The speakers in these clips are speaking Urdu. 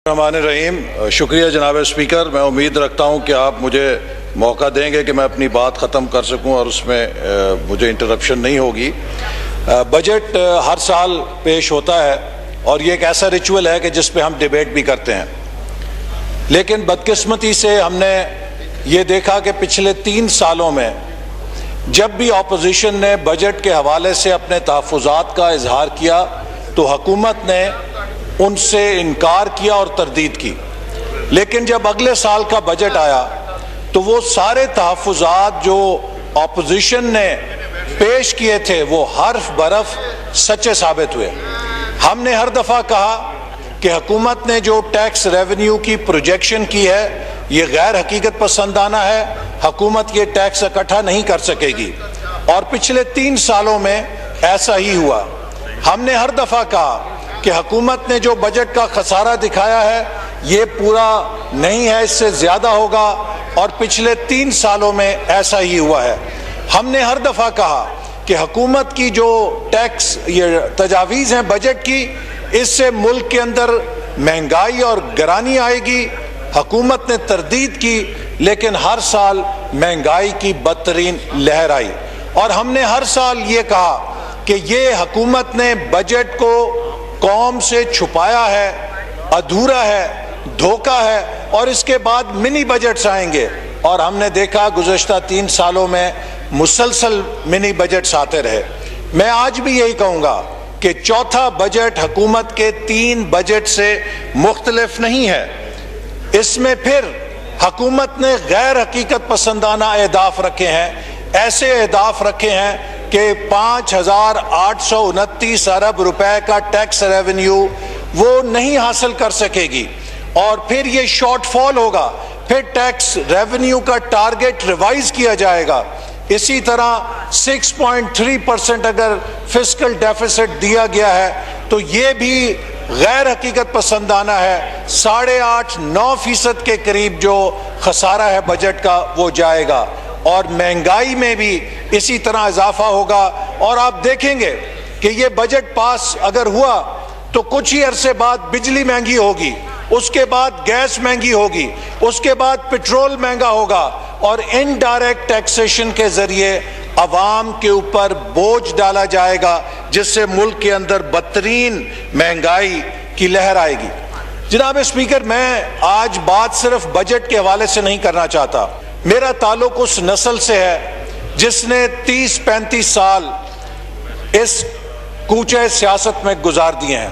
الرحمن الرحیم، شکریہ جناب اسپیکر۔ میں امید رکھتا ہوں کہ آپ مجھے موقع دیں گے کہ میں اپنی بات ختم کر سکوں اور اس میں مجھے انٹرپشن نہیں ہوگی۔ بجٹ ہر سال پیش ہوتا ہے اور یہ ایک ایسا ریچول ہے کہ جس پہ ہم ڈیبیٹ بھی کرتے ہیں، لیکن بدقسمتی سے ہم نے یہ دیکھا کہ پچھلے 3 سالوں میں جب بھی اپوزیشن نے بجٹ کے حوالے سے اپنے تحفظات کا اظہار کیا تو حکومت نے ان سے انکار کیا اور تردید کی، لیکن جب اگلے سال کا بجٹ آیا تو وہ سارے تحفظات جو اپوزیشن نے پیش کیے تھے وہ حرف برف سچے ثابت ہوئے۔ ہم نے ہر دفعہ کہا کہ حکومت نے جو ٹیکس ریونیو کی پروجیکشن کی ہے یہ غیر حقیقت پسندانہ ہے، حکومت یہ ٹیکس اکٹھا نہیں کر سکے گی، اور پچھلے 3 سالوں میں ایسا ہی ہوا۔ ہم نے ہر دفعہ کہا کہ حکومت نے جو بجٹ کا خسارہ دکھایا ہے یہ پورا نہیں ہے، اس سے زیادہ ہوگا، اور پچھلے 3 سالوں میں ایسا ہی ہوا ہے۔ ہم نے ہر دفعہ کہا کہ حکومت کی جو ٹیکس یہ تجاویز ہیں بجٹ کی، اس سے ملک کے اندر مہنگائی اور گرانی آئے گی۔ حکومت نے تردید کی، لیکن ہر سال مہنگائی کی بدترین لہر آئی، اور ہم نے ہر سال یہ کہا کہ یہ حکومت نے بجٹ کو قوم سے چھپایا ہے، ادھورا ہے، دھوکہ ہے، اور اس کے بعد منی بجٹس آئیں گے، اور ہم نے دیکھا گزشتہ 3 سالوں میں مسلسل منی بجٹس آتے رہے۔ میں آج بھی یہی کہوں گا کہ چوتھا بجٹ حکومت کے 3 بجٹ سے مختلف نہیں ہے۔ اس میں پھر حکومت نے غیر حقیقت پسندانہ اہداف رکھے ہیں، ایسے اہداف رکھے ہیں کہ 5,829 ارب روپے کا ٹیکس ریونیو وہ نہیں حاصل کر سکے گی، اور پھر یہ شارٹ فال ہوگا، پھر ٹیکس ریونیو کا ٹارگٹ ریوائز کیا جائے گا۔ اسی طرح 6.3% اگر فسکل ڈیفیسٹ دیا گیا ہے تو یہ بھی غیر حقیقت پسندانہ ہے۔ 8.5-9% کے قریب جو خسارہ ہے بجٹ کا وہ جائے گا، اور مہنگائی میں بھی اسی طرح اضافہ ہوگا۔ اور آپ دیکھیں گے کہ یہ بجٹ پاس اگر ہوا تو کچھ ہی عرصے بعد بجلی مہنگی ہوگی، اس کے بعد گیس مہنگی ہوگی، اس کے بعد پٹرول مہنگا ہوگا، اور انڈائریکٹ ٹیکسیشن کے ذریعے عوام کے اوپر بوجھ ڈالا جائے گا، جس سے ملک کے اندر بدترین مہنگائی کی لہر آئے گی۔ جناب اسپیکر، میں آج بات صرف بجٹ کے حوالے سے نہیں کرنا چاہتا۔ میرا تعلق اس نسل سے ہے جس نے 30-35 سال اس کوچہ سیاست میں گزار دیے ہیں۔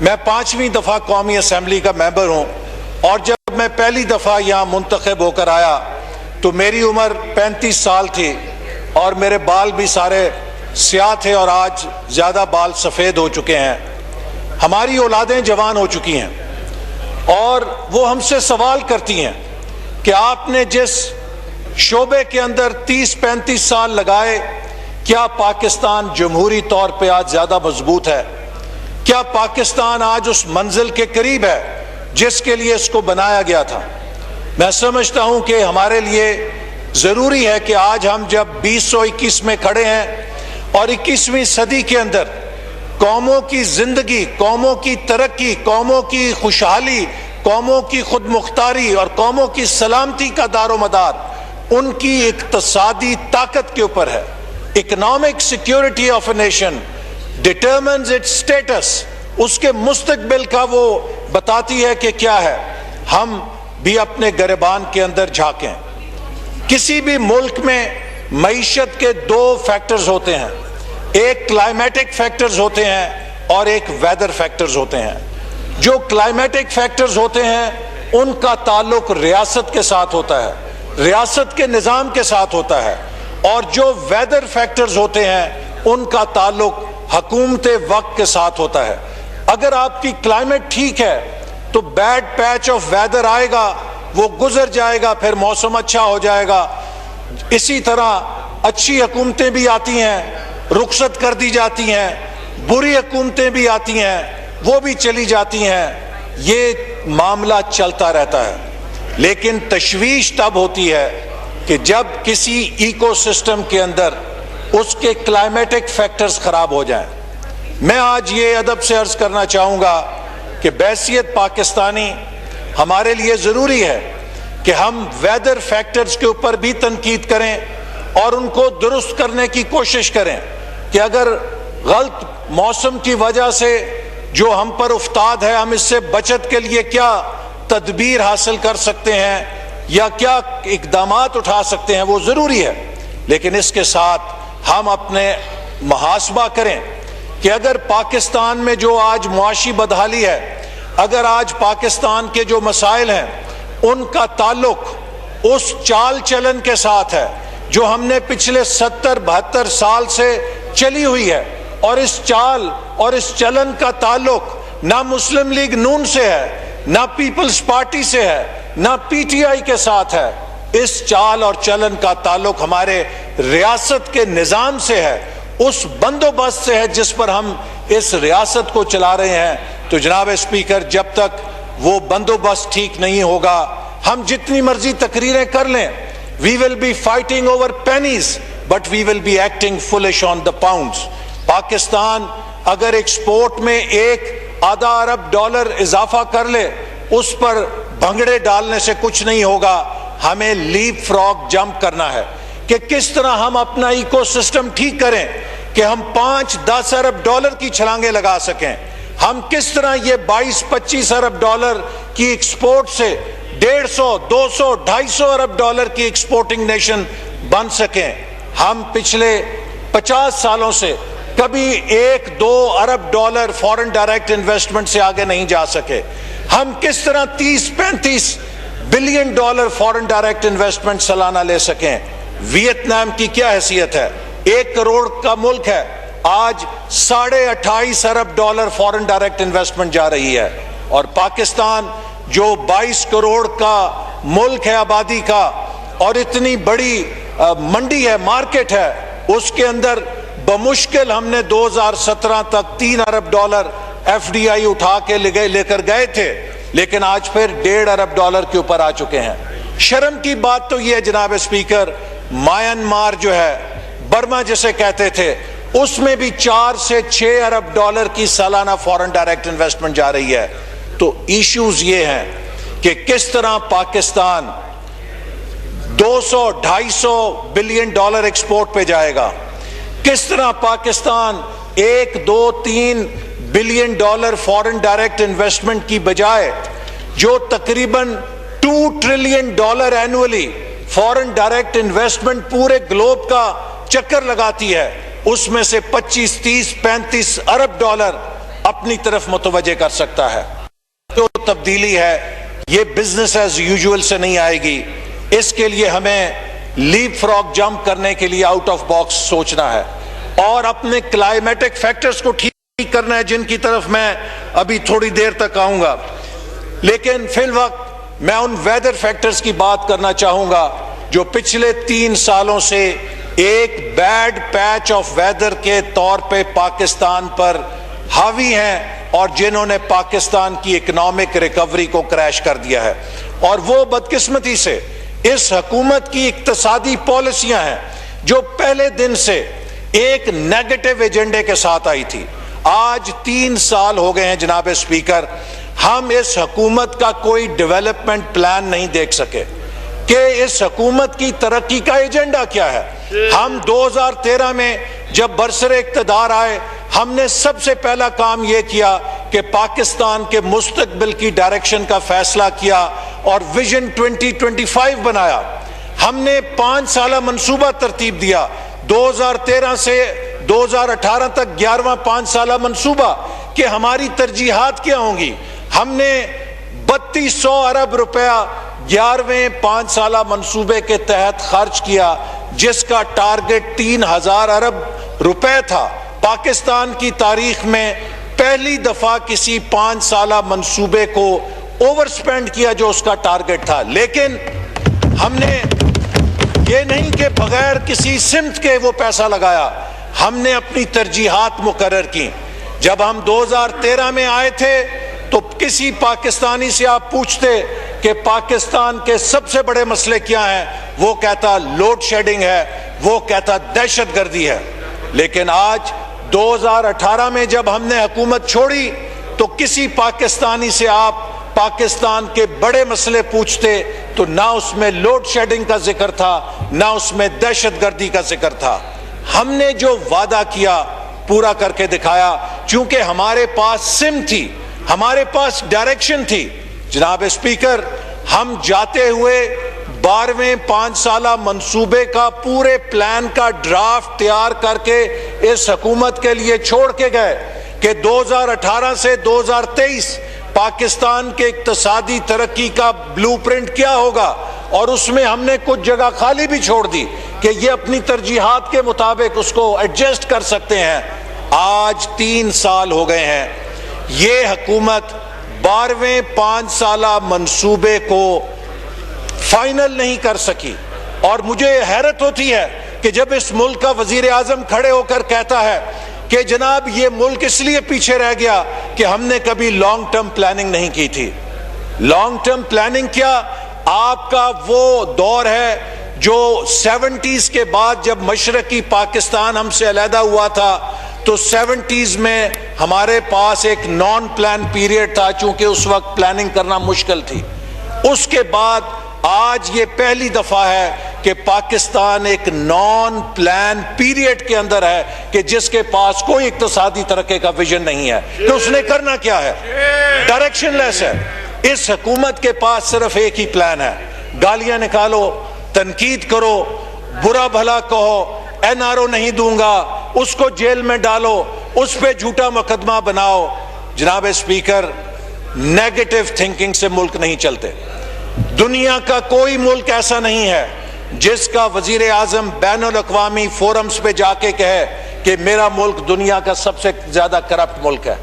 میں 5ویں دفعہ قومی اسمبلی کا ممبر ہوں، اور جب میں پہلی دفعہ یہاں منتخب ہو کر آیا تو میری عمر 35 سال تھی، اور میرے بال بھی سارے سیاہ تھے، اور آج زیادہ بال سفید ہو چکے ہیں۔ ہماری اولادیں جوان ہو چکی ہیں، اور وہ ہم سے سوال کرتی ہیں کہ آپ نے جس شعبے کے اندر 30-35 سال لگائے، کیا پاکستان جمہوری طور پہ آج زیادہ مضبوط ہے؟ کیا پاکستان آج اس منزل کے قریب ہے جس کے لیے اس کو بنایا گیا تھا؟ میں سمجھتا ہوں کہ ہمارے لیے ضروری ہے کہ آج ہم جب 2021 میں کھڑے ہیں اور 21ویں صدی کے اندر قوموں کی زندگی، قوموں کی ترقی، قوموں کی خوشحالی، قوموں کی خود مختاری اور قوموں کی سلامتی کا دار و مدار ان کی اقتصادی طاقت کے اوپر ہے۔ Economic security of a nation determines its status, اس کے مستقبل کا وہ بتاتی ہے کہ کیا ہے۔ ہم بھی اپنے گریبان کے اندر جھانکیں۔ کسی بھی ملک میں معیشت کے 2 فیکٹرز ہوتے ہیں، ایک کلائمیٹک فیکٹرز ہوتے ہیں اور ایک ویدر فیکٹرز ہوتے ہیں۔ جو کلائمیٹک فیکٹرز ہوتے ہیں ان کا تعلق ریاست کے ساتھ ہوتا ہے، ریاست کے نظام کے ساتھ ہوتا ہے، اور جو ویدر فیکٹرز ہوتے ہیں ان کا تعلق حکومت وقت کے ساتھ ہوتا ہے۔ اگر آپ کی کلائمیٹ ٹھیک ہے تو بیڈ پیچ آف ویدر آئے گا، وہ گزر جائے گا، پھر موسم اچھا ہو جائے گا۔ اسی طرح اچھی حکومتیں بھی آتی ہیں، رخصت کر دی جاتی ہیں، بری حکومتیں بھی آتی ہیں، وہ بھی چلی جاتی ہیں۔ یہ معاملہ چلتا رہتا ہے، لیکن تشویش تب ہوتی ہے کہ جب کسی ایکو سسٹم کے اندر اس کے کلائمیٹک فیکٹرز خراب ہو جائیں۔ میں آج یہ ادب سے عرض کرنا چاہوں گا کہ بحیثیت پاکستانی ہمارے لیے ضروری ہے کہ ہم ویدر فیکٹرز کے اوپر بھی تنقید کریں اور ان کو درست کرنے کی کوشش کریں کہ اگر غلط موسم کی وجہ سے جو ہم پر افتاد ہے ہم اس سے بچت کے لیے کیا تدبیر حاصل کر سکتے ہیں یا کیا اقدامات اٹھا سکتے ہیں، وہ ضروری ہے۔ لیکن اس کے ساتھ ہم اپنے محاسبہ کریں کہ اگر پاکستان میں جو آج معاشی بدحالی ہے، اگر آج پاکستان کے جو مسائل ہیں ان کا تعلق اس چال چلن کے ساتھ ہے جو ہم نے پچھلے 70-72 سال سے چلی ہوئی ہے، اور اس چال اور اس چلن کا تعلق نہ مسلم لیگ نون سے ہے، نہ پیپلز پارٹی سے ہے، نہ پی ٹی آئی کے ساتھ ہے، اس چال اور چلن کا تعلق ہمارے ریاست کے نظام سے ہے، اس بندوبست سے ہے جس پر ہم اس ریاست کو چلا رہے ہیں۔ تو جناب اسپیکر، جب تک وہ بندوبست ٹھیک نہیں ہوگا ہم جتنی مرضی تقریریں کر لیں، we will be fighting over pennies but we will be acting foolish on the pounds۔ Pakistan اگر ایکسپورٹ میں $1.5 ارب اضافہ کر لے، اس پر بھنگڑے ڈالنے سے کچھ نہیں ہوگا، ہمیں لیپ فراگ جمپ کرنا ہے کہ کس طرح ہم اپنا ایکو سسٹم ٹھیک کریں کہ ہم $5-10 ارب کی چھلانگیں لگا سکیں، ہم کس طرح یہ $22-25 ارب کی ایکسپورٹ سے 150, 200, 250 ارب کی ایکسپورٹنگ نیشن بن سکیں۔ ہم پچھلے 50 سالوں سے کبھی $1-2 ارب فورن ڈائریکٹ انویسٹمنٹ سے آگے نہیں جا سکے، ہم کس طرح $30-35 بلین فورن ڈائریکٹ انویسٹمنٹ سالانہ لے سکیں۔ ویتنام کی کیا حیثیت ہے؟ 1 کروڑ کا ملک ہے، آج $28.5 ارب فورن ڈائریکٹ انویسٹمنٹ جا رہی ہے، اور پاکستان جو 22 کروڑ کا ملک ہے آبادی کا اور اتنی بڑی منڈی ہے، مارکیٹ ہے، اس کے اندر بمشکل ہم نے 2017 تک $3 ارب ایف ڈی آئی اٹھا کے لے کر گئے تھے، لیکن آج پھر $1.5 ارب کے اوپر آ چکے ہیں۔ شرم کی بات تو یہ ہے جناب اسپیکر، میانمار جو ہے، برما جسے کہتے تھے، اس میں بھی 4 سے 6 ارب کی سالانہ فورن ڈائریکٹ انویسٹمنٹ جا رہی ہے۔ تو ایشوز یہ ہیں کہ کس طرح پاکستان $200-250 بلین ایکسپورٹ پہ جائے گا، کس طرح Pakistan $1-2-3 billion foreign direct investment کی بجائے جو تقریباً $2 trillion annually foreign direct investment پورے گلوب کا چکر لگاتی ہے، اس میں سے 25-30-35 ارب اپنی طرف متوجہ کر سکتا ہے۔ جو تبدیلی ہے یہ بزنس ایز یوزول سے نہیں آئے گی، اس کے لیے ہمیں لیپ فراگ جمپ کرنے کے لیے آؤٹ آف باکس سوچنا ہے اور اپنے کلائمیٹک فیکٹرز کو ٹھیک کرنا ہے، جن کی طرف میں ابھی تھوڑی دیر تک آؤں گا۔ لیکن فی الوقت میں ان ویدر فیکٹرز کی بات کرنا چاہوں گا جو پچھلے 3 سالوں سے ایک بیڈ پیچ آف ویدر کے طور پہ پاکستان پر حاوی ہیں اور جنہوں نے پاکستان کی اکنامک ریکوری کو کریش کر دیا ہے، اور وہ بدقسمتی سے اس حکومت کی اقتصادی پالیسیاں ہیں جو پہلے دن سے ایک نیگیٹو ایجنڈے کے ساتھ آئی تھی۔ آج 3 سال ہو گئے ہیں جناب اسپیکر، ہم اس حکومت کا کوئی ڈیولپمنٹ پلان نہیں دیکھ سکے کہ اس حکومت کی ترقی کا ایجنڈا کیا ہے۔ ہم 2013 میں جب برسر اقتدار آئے، ہم نے سب سے پہلا کام یہ کیا کہ پاکستان کے مستقبل کی ڈائریکشن کا فیصلہ کیا اور ویژن 2025 بنایا۔ ہم نے 5 سالہ منصوبہ ترتیب دیا، 2013 سے 2018 تک 11واں 5 سالہ منصوبہ کہ ہماری ترجیحات کیا ہوں گی۔ ہم نے 3200 ارب روپیہ 11ویں 5 سالہ منصوبے کے تحت خرچ کیا، جس کا ٹارگٹ 3000 ارب روپے تھا۔ پاکستان کی تاریخ میں پہلی دفعہ کسی 5 سالہ منصوبے کو اوور سپینڈ کیا جو اس کا ٹارگٹ تھا، لیکن ہم نے یہ نہیں کہ بغیر کسی سمت کے وہ پیسہ لگایا، ہم نے اپنی ترجیحات مقرر کی۔ جب ہم 2013 میں آئے تھے تو کسی پاکستانی سے آپ پوچھتے کہ پاکستان کے سب سے بڑے مسئلے کیا ہیں، وہ کہتا لوڈ شیڈنگ ہے، وہ کہتا دہشت گردی ہے۔ لیکن آج 2018 میں جب ہم نے حکومت چھوڑی تو کسی پاکستانی سے آپ پاکستان کے بڑے مسئلے پوچھتے تو نہ اس میں لوڈ شیڈنگ کا ذکر تھا، نہ اس میں دہشت گردی کا ذکر تھا۔ ہم نے جو وعدہ کیا پورا کر کے دکھایا، چونکہ ہمارے پاس سم تھی، ہمارے پاس ڈائریکشن تھی۔ جناب اسپیکر، ہم جاتے ہوئے 12ویں 5 سالہ منصوبے کا پورے پلان کا ڈرافٹ تیار کر کے اس حکومت کے لیے چھوڑ کے گئے کہ 2018 سے 2023 پاکستان کے اقتصادی ترقی کا بلو پرنٹ کیا ہوگا، اور اس میں ہم نے کچھ جگہ خالی بھی چھوڑ دی کہ یہ اپنی ترجیحات کے مطابق اس کو ایڈجسٹ کر سکتے ہیں۔ آج 3 سال ہو گئے ہیں، یہ حکومت 12ویں 5 سالہ منصوبے کو فائنل نہیں کر سکی، اور مجھے حیرت ہوتی ہے کہ جب اس ملک کا وزیر اعظم کھڑے ہو کر کہتا ہے کہ جناب یہ ملک اس لیے پیچھے رہ گیا کہ ہم نے کبھی لانگ ٹرم پلاننگ نہیں کی تھی۔ لانگ ٹرم پلاننگ کیا؟ آپ کا وہ دور ہے جو 70s کے بعد جب مشرقی پاکستان ہم سے علیحدہ ہوا تھا تو 70s میں ہمارے پاس ایک نان پلان پیریڈ تھا، چونکہ اس وقت پلاننگ کرنا مشکل تھی۔ اس کے بعد آج یہ پہلی دفعہ ہے کہ پاکستان ایک نان پلان پیریڈ کے اندر ہے کہ جس کے پاس کوئی اقتصادی ترقی کا ویژن نہیں ہے کہ اس نے کرنا کیا ہے، ڈائریکشن لیس ہے۔ اس حکومت کے پاس صرف ایک ہی پلان ہے، گالیاں نکالو، تنقید کرو، برا بھلا کہو، NRO نہیں دوں گا، اس کو جیل میں ڈالو، اس پہ جھوٹا مقدمہ بناؤ۔ جناب اسپیکر، نیگیٹو تھنکنگ سے ملک نہیں چلتے۔ دنیا کا کوئی ملک ایسا نہیں ہے جس کا وزیر اعظم بین الاقوامی فورمز پہ جا کے کہے کہ میرا ملک دنیا کا سب سے زیادہ کرپٹ ملک ہے۔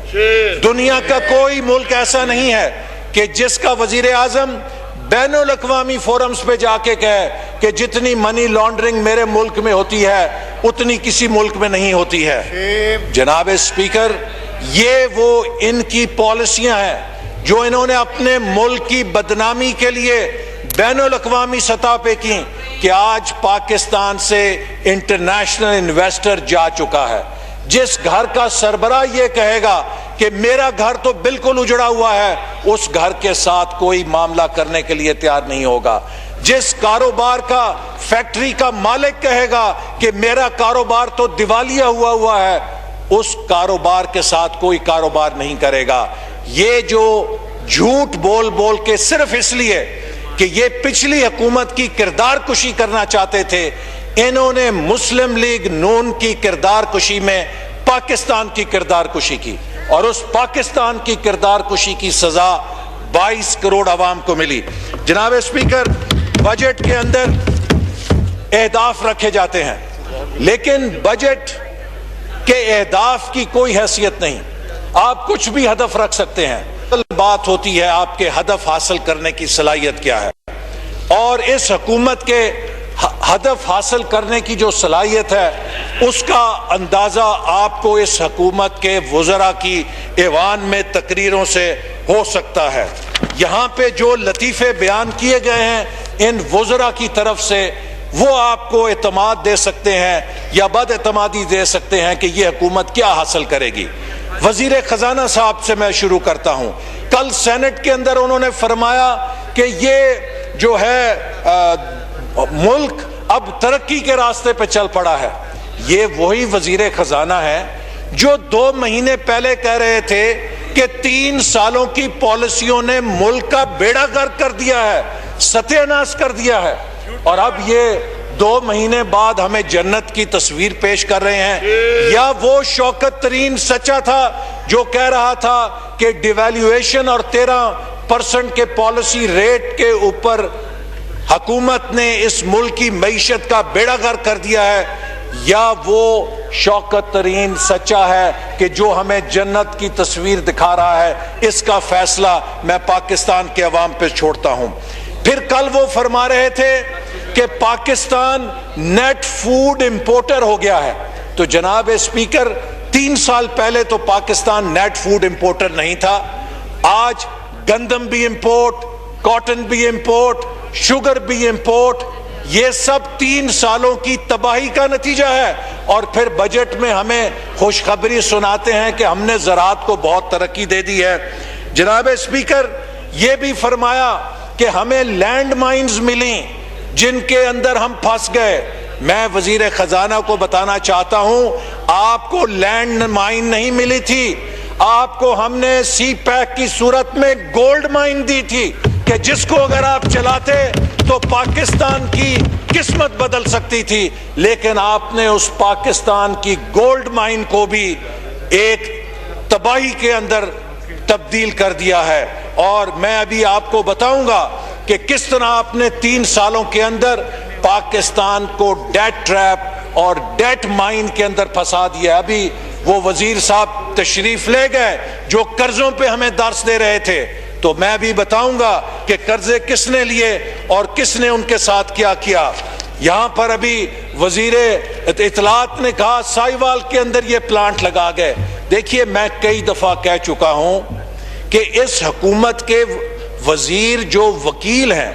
دنیا کا کوئی ملک ایسا نہیں ہے کہ جس کا وزیر اعظم بین الاقوامی فورمز پہ جا کے کہے کہ جتنی منی لانڈرنگ میرے ملک میں ہوتی ہے اتنی کسی ملک میں نہیں ہوتی ہے۔ جناب اسپیکر، یہ وہ ان کی پالیسیاں ہیں جو انہوں نے اپنے ملک کی بدنامی کے لیے بین الاقوامی سطح پہ کی کہ آج پاکستان سے انٹرنیشنل انویسٹر جا چکا ہے۔ جس گھر کا سربراہ یہ کہے گا کہ میرا گھر تو بالکل اجڑا ہوا ہے، اس گھر کے ساتھ کوئی معاملہ کرنے کے لیے تیار نہیں ہوگا۔ جس کاروبار کا فیکٹری کا مالک کہے گا کہ میرا کاروبار تو دیوالیہ ہوا ہے، اس کاروبار کے ساتھ کوئی کاروبار نہیں کرے گا۔ یہ جو جھوٹ بول بول کے صرف اس لیے کہ یہ پچھلی حکومت کی کردار کشی کرنا چاہتے تھے، انہوں نے مسلم لیگ نون کی کردار کشی میں پاکستان کی کردار کشی کی، اور اس پاکستان کی کردار کشی کی سزا 22 کروڑ عوام کو ملی۔ جناب اسپیکر، بجٹ کے اندر اہداف رکھے جاتے ہیں، لیکن بجٹ کے اہداف کی کوئی حیثیت نہیں۔ آپ کچھ بھی ہدف رکھ سکتے ہیں، بات ہوتی ہے آپ کے ہدف حاصل کرنے کی صلاحیت کیا ہے، اور اس حکومت کے ہدف حاصل کرنے کی جو صلاحیت ہے اس کا اندازہ آپ کو اس حکومت کے وزراء کی ایوان میں تقریروں سے ہو سکتا ہے۔ یہاں پہ جو لطیفے بیان کیے گئے ہیں ان وزراء کی طرف سے، وہ آپ کو اعتماد دے سکتے ہیں یا بد اعتمادی دے سکتے ہیں کہ یہ حکومت کیا حاصل کرے گی۔ وزیر خزانہ صاحب سے میں شروع کرتا ہوں۔ کل سینٹ کے اندر انہوں نے فرمایا کہ یہ جو ہے ملک اب ترقی کے راستے پہ چل پڑا ہے۔ یہ وہی وزیر خزانہ ہے جو 2 مہینے پہلے کہہ رہے تھے کہ 3 سالوں کی پالیسیوں نے ملک کا بیڑا غرق کر دیا ہے، ستیہ ناش کر دیا ہے، اور اب یہ 2 مہینے بعد ہمیں جنت کی تصویر پیش کر رہے ہیں۔ یا وہ شوکت ترین سچا تھا جو کہہ رہا تھا کہ ڈیویلیویشن اور 13% کے پالیسی ریٹ کے اوپر حکومت نے اس ملک کی معیشت کا بیڑا غرق کر دیا ہے، یا وہ شوکت ترین سچا ہے کہ جو ہمیں جنت کی تصویر دکھا رہا ہے؟ اس کا فیصلہ میں پاکستان کے عوام پہ چھوڑتا ہوں۔ پھر کل وہ فرما رہے تھے کہ پاکستان نیٹ فوڈ امپورٹر ہو گیا ہے، تو جناب اسپیکر 3 سال پہلے تو پاکستان نیٹ فوڈ امپورٹر نہیں تھا۔ آج گندم بھی امپورٹ، کاٹن بھی امپورٹ، شوگر بھی امپورٹ، یہ سب 3 سالوں کی تباہی کا نتیجہ ہے. اور پھر بجٹ میں ہمیں خوشخبری سناتے ہیں کہ ہم نے زراعت کو بہت ترقی دے دی ہے. جناب اسپیکر، یہ بھی فرمایا کہ ہمیں لینڈ مائنز ملیں جن کے اندر ہم پھنس گئے. میں وزیر خزانہ کو بتانا چاہتا ہوں، آپ کو لینڈ مائن نہیں ملی تھی، آپ کو ہم نے سی پیک کی صورت میں گولڈ مائن دی تھی کہ جس کو اگر آپ چلاتے تو پاکستان کی قسمت بدل سکتی تھی. لیکن آپ نے اس پاکستان کی گولڈ مائن کو بھی ایک تباہی کے اندر تبدیل کر دیا ہے. اور میں ابھی آپ کو بتاؤں گا کہ کس طرح آپ نے 3 سالوں کے اندر پاکستان کو ڈیٹ ٹریپ اور ڈیٹ مائن کے اندر پھنسا دیا. ابھی وہ وزیر صاحب تشریف لے گئے جو قرضوں پہ ہمیں درس دے رہے تھے، تو میں بھی بتاؤں گا کہ قرضے کس نے لیے اور کس نے ان کے ساتھ کیا کیا. یہاں پر ابھی وزیر اطلاعات نے کہا سائیوال کے اندر یہ پلانٹ لگا گئے. دیکھیے، میں کئی دفعہ کہہ چکا ہوں کہ اس حکومت کے وزیر جو وکیل ہیں،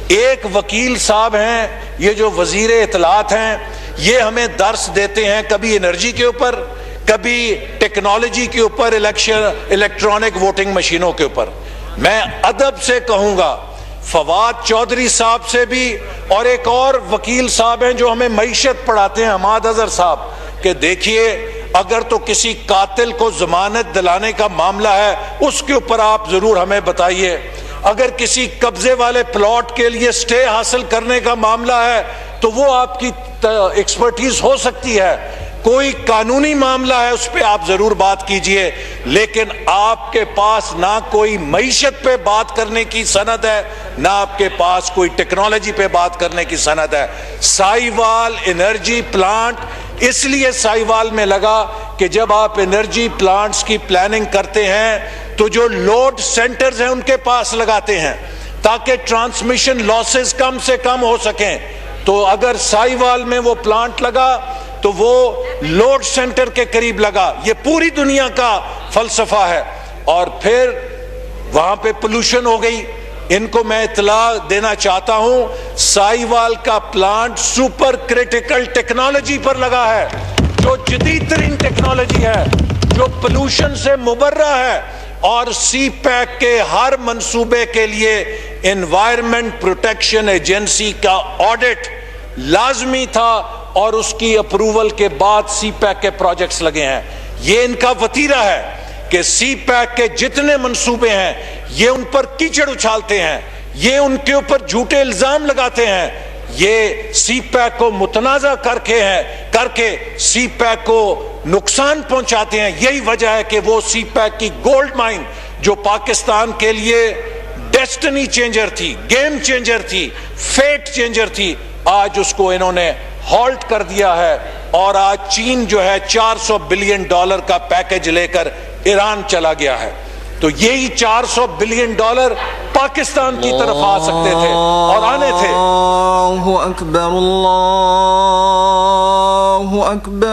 ایک وکیل صاحب ہیں، یہ جو وزیر اطلاعات ہیں، یہ ہمیں درس دیتے ہیں کبھی انرجی کے اوپر، کبھی ٹیکنالوجی کے اوپر، الیکٹرانک ووٹنگ مشینوں کے اوپر. میں ادب سے کہوں گا فواد چودھری صاحب سے بھی، اور ایک اور وکیل صاحب ہیں جو ہمیں معیشت پڑھاتے ہیں، حماد اظہر صاحب، کہ دیکھیے اگر تو کسی قاتل کو ضمانت دلانے کا معاملہ ہے اس کے اوپر آپ ضرور ہمیں بتائیے. اگر کسی قبضے والے پلاٹ کے لیے سٹے حاصل کرنے کا معاملہ ہے تو وہ آپ کی ایکسپرٹیز ہو سکتی ہے. کوئی قانونی معاملہ ہے اس پہ آپ ضرور بات کیجئے، لیکن آپ کے پاس نہ کوئی معیشت پہ بات کرنے کی سند ہے، نہ آپ کے پاس کوئی ٹیکنالوجی پہ بات کرنے کی سند ہے. سائیوال انرجی پلانٹ اس لیے سائیوال میں لگا کہ جب آپ انرجی پلانٹس کی پلاننگ کرتے ہیں تو جو لوڈ سینٹرز ہیں ان کے پاس لگاتے ہیں تاکہ ٹرانسمیشن لاسز کم سے کم ہو سکیں. تو اگر سائیوال میں وہ پلانٹ لگا تو وہ لوڈ سینٹر کے قریب لگا. یہ پوری دنیا کا فلسفہ ہے. اور پھر وہاں پہ پولوشن ہو گئی. ان کو میں اطلاع دینا چاہتا ہوں، سائیوال کا پلانٹ سپر کریٹیکل ٹیکنالوجی پر لگا ہے، جو جدید ترین ٹیکنالوجی ہے، جو پولوشن سے مبرہ ہے. اور سی پیک کے ہر منصوبے کے لیے انوائرمنٹ پروٹیکشن ایجنسی کا آڈٹ لازمی تھا، اور اس کی اپروول کے بعد سی پیک کے پروجیکٹس لگے ہیں. یہ ان کا وتیرہ ہے کہ سی پیک کے جتنے منصوبے ہیں یہ ان پر کیچڑ اچھالتے ہیں، یہ ان کے اوپر جھوٹے الزام لگاتے ہیں، یہ سی پیک کو متنازع کر کے سی پیک کو نقصان پہنچاتے ہیں. یہی وجہ ہے کہ وہ سی پیک کی گولڈ مائن جو پاکستان کے لیے ڈیسٹنی چینجر تھی، گیم چینجر تھی، فیٹ چینجر تھی، آج اس کو انہوں نے ہالٹ کر دیا ہے. اور آج چین جو ہے $400 بلین کا پیکج لے کر ایران چلا گیا ہے. تو یہی $400 بلین پاکستان کی طرف آ سکتے تھے اور آنے تھے. اللہ اکبر، اللہ اکبر.